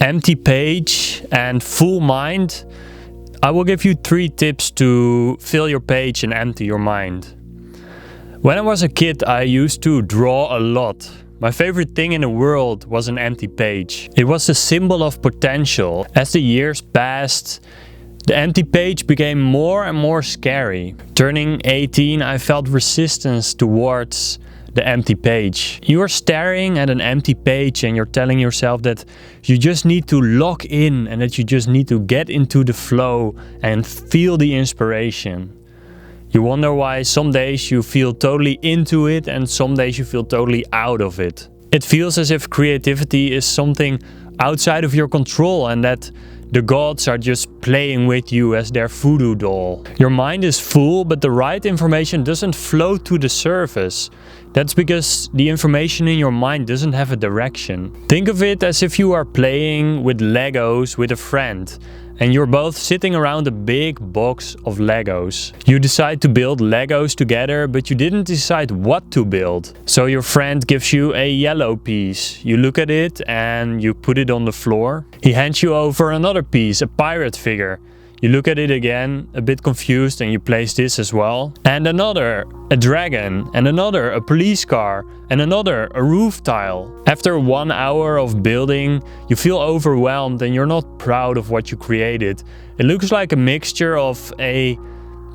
empty page and full mind, I will give you 3 tips to fill your page and empty your mind. When I was a kid, I used to draw a lot. My favorite thing in the world was an empty page. It was the symbol of potential. As the years passed, the empty page became more and more scary. Turning 18, I felt resistance towards the empty page. You are staring at an empty page and you're telling yourself that you just need to lock in and that you just need to get into the flow and feel the inspiration. You wonder why some days you feel totally into it and some days you feel totally out of it. It feels as if creativity is something outside of your control and that the gods are just playing with you as their voodoo doll. Your mind is full, but the right information doesn't float to the surface. That's because the information in your mind doesn't have a direction. Think of it as if you are playing with Legos with a friend and you're both sitting around a big box of Legos. You decide to build Legos together, but you didn't decide what to build. So your friend gives you a yellow piece. You look at it and you put it on the floor. He hands you over another piece, a pirate figure. You look at it again, a bit confused, and you place this as well. And another, a dragon, and another, a police car, and another, a roof tile. After 1 hour of building, you feel overwhelmed and you're not proud of what you created. It looks like a mixture of a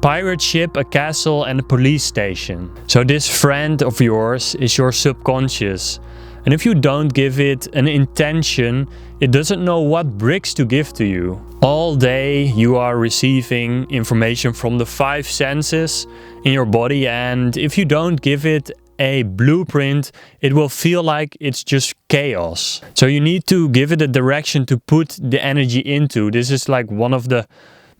pirate ship, a castle, and a police station. So this friend of yours is your subconscious. And if you don't give it an intention, it doesn't know what bricks to give to you. All day you are receiving information from the 5 senses in your body, and if you don't give it a blueprint, it will feel like it's just chaos. So you need to give it a direction to put the energy into. This is like one of the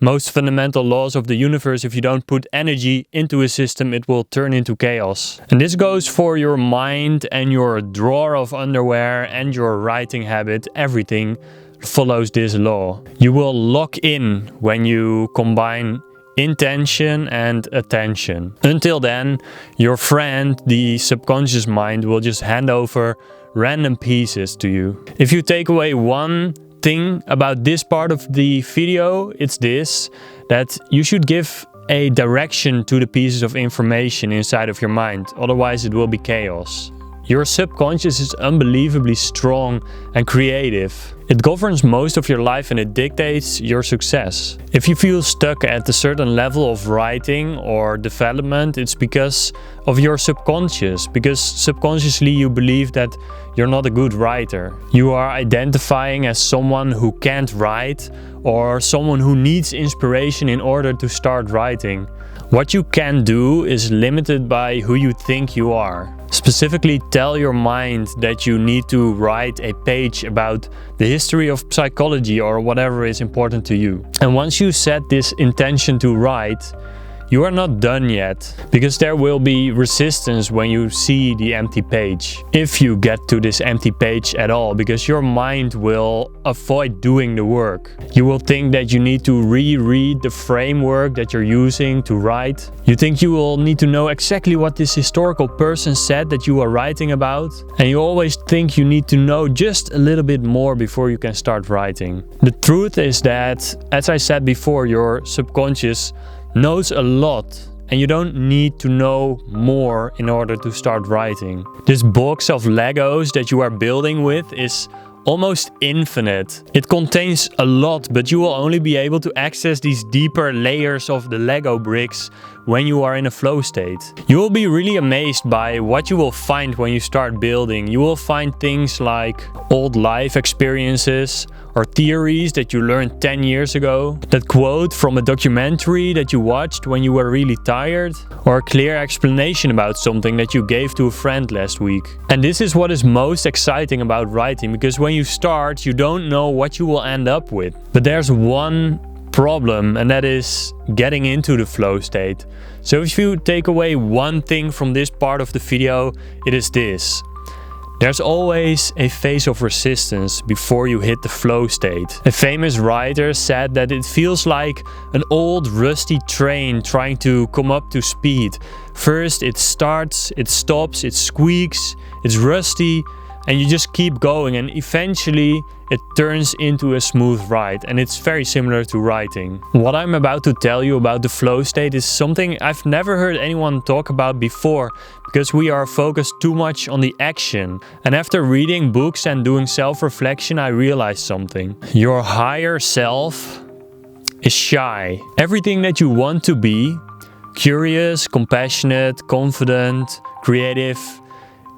most fundamental laws of the universe. If you don't put energy into a system, it will turn into chaos. And this goes for your mind and your drawer of underwear and your writing habit. Everything follows this law. You will lock in when you combine intention and attention. Until then, your friend, the subconscious mind, will just hand over random pieces to you. If you take away one thing about this part of the video, it's this, that you should give a direction to the pieces of information inside of your mind, otherwise it will be chaos. Your subconscious is unbelievably strong and creative. It governs most of your life and it dictates your success. If you feel stuck at a certain level of writing or development, it's because of your subconscious. Because subconsciously you believe that you're not a good writer. You are identifying as someone who can't write or someone who needs inspiration in order to start writing. What you can do is limited by who you think you are. Specifically, tell your mind that you need to write a page about the history of psychology or whatever is important to you. And once you set this intention to write, you are not done yet, because there will be resistance when you see the empty page. If you get to this empty page at all, because your mind will avoid doing the work. You will think that you need to reread the framework that you're using to write. You think you will need to know exactly what this historical person said that you are writing about. And you always think you need to know just a little bit more before you can start writing. The truth is that, as I said before, your subconscious knows a lot and you don't need to know more in order to start writing. This box of Legos that you are building with is almost infinite. It contains a lot, but you will only be able to access these deeper layers of the Lego bricks when you are in a flow state. You will be really amazed by what you will find when you start building. You will find things like old life experiences or theories that you learned 10 years ago, that quote from a documentary that you watched when you were really tired, or a clear explanation about something that you gave to a friend last week. And this is what is most exciting about writing, because when you start, you don't know what you will end up with. But there's one problem, and that is getting into the flow state. So if you take away one thing from this part of the video, it is this. There's always a phase of resistance before you hit the flow state. A famous writer said that it feels like an old rusty train trying to come up to speed. First it starts, it stops, it squeaks, it's rusty, and you just keep going, and eventually it turns into a smooth ride. And it's very similar to writing. What I'm about to tell you about the flow state is something I've never heard anyone talk about before, because we are focused too much on the action. And after reading books and doing self-reflection, I realized something. Your higher self is shy. Everything that you want to be, curious, compassionate, confident, creative,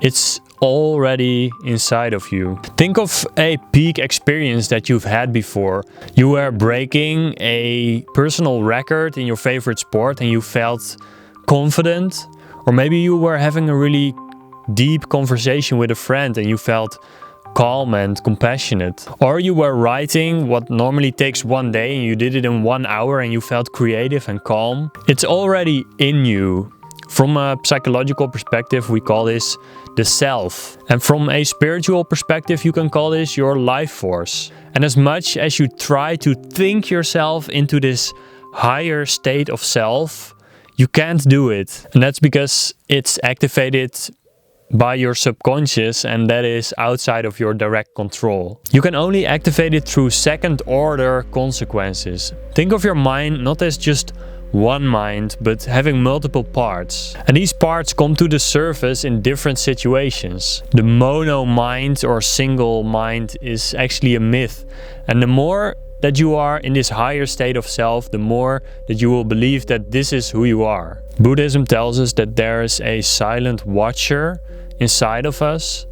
it's already inside of you. Think of a peak experience that you've had before. You were breaking a personal record in your favorite sport and you felt confident. Or maybe you were having a really deep conversation with a friend and you felt calm and compassionate. Or you were writing what normally takes one day and you did it in 1 hour and you felt creative and calm. It's already in you. From a psychological perspective, we call this the self. And from a spiritual perspective, you can call this your life force. And as much as you try to think yourself into this higher state of self, you can't do it. And that's because it's activated by your subconscious, and that is outside of your direct control. You can only activate it through second order consequences. Think of your mind not as just one mind, but having multiple parts. And these parts come to the surface in different situations. The mono mind or single mind is actually a myth. And the more that you are in this higher state of self, the more that you will believe that this is who you are. Buddhism tells us that there is a silent watcher inside of us.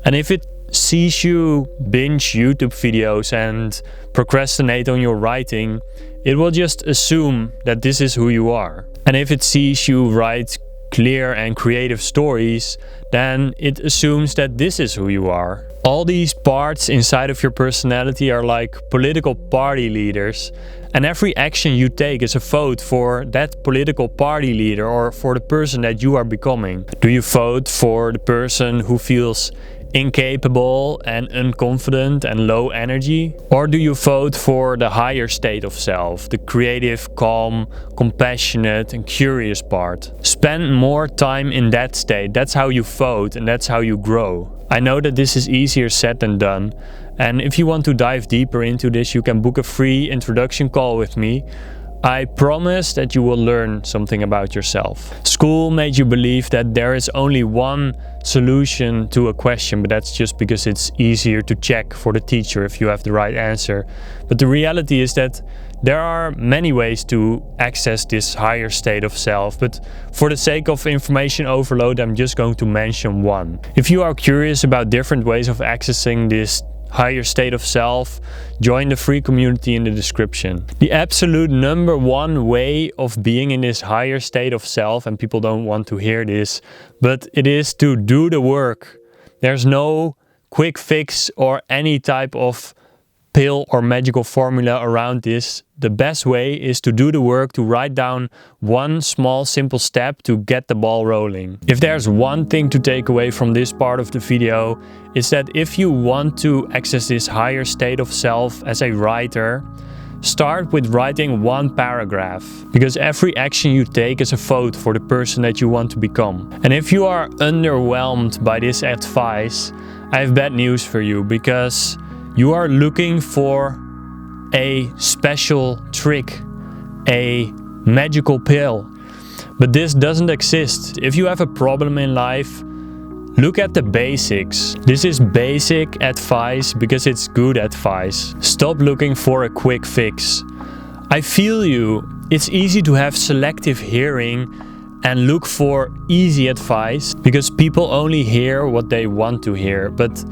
And if it sees you binge YouTube videos and procrastinate on your writing, it will just assume that this is who you are. And if it sees you write clear and creative stories, then it assumes that this is who you are. All these parts inside of your personality are like political party leaders, and every action you take is a vote for that political party leader or for the person that you are becoming. Do you vote for the person who feels incapable and unconfident and low energy? Or do you vote for the higher state of self, the creative, calm, compassionate and curious part? Spend more time in that state. That's how you vote and that's how you grow. I know that this is easier said than done, and if you want to dive deeper into this, you can book a free introduction call with me. I promise that you will learn something about yourself. School made you believe that there is only one solution to a question, but that's just because it's easier to check for the teacher if you have the right answer. But the reality is that there are many ways to access this higher state of self, but for the sake of information overload, I'm just going to mention one. If you are curious about different ways of accessing this higher state of self, join the free community in the description. The absolute number one way of being in this higher state of self, and people don't want to hear this, but it is to do the work. There's no quick fix or any type of pill or magical formula around this. The best way is to do the work, to write down one small simple step to get the ball rolling. If there's one thing to take away from this part of the video, is that if you want to access this higher state of self as a writer, start with writing one paragraph, because every action you take is a vote for the person that you want to become. And if you are underwhelmed by this advice, I have bad news for you, because you are looking for a special trick, a magical pill. But this doesn't exist. If you have a problem in life, look at the basics. This is basic advice because it's good advice. Stop looking for a quick fix. I feel you. It's easy to have selective hearing and look for easy advice because people only hear what they want to hear, but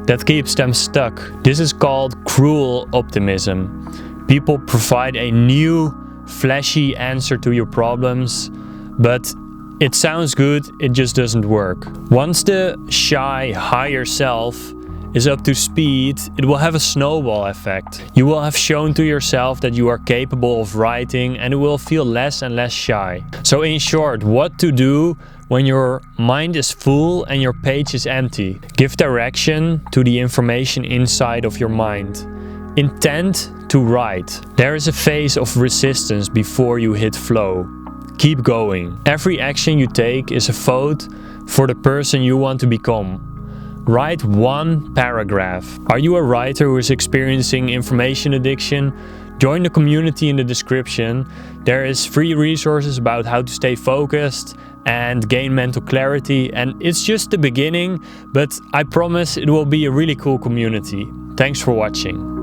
that keeps them stuck. This is called cruel optimism. People provide a new, flashy answer to your problems, but it sounds good, it just doesn't work. Once the shy higher self is up to speed, it will have a snowball effect. You will have shown to yourself that you are capable of writing and it will feel less and less shy. So in short, what to do when your mind is full and your page is empty? Give direction to the information inside of your mind. Intend to write. There is a phase of resistance before you hit flow. Keep going. Every action you take is a vote for the person you want to become. Write one paragraph. Are you a writer who is experiencing information addiction? Join the community in the description. There is free resources about how to stay focused and gain mental clarity, and it's just the beginning, but I promise it will be a really cool community. Thanks for watching.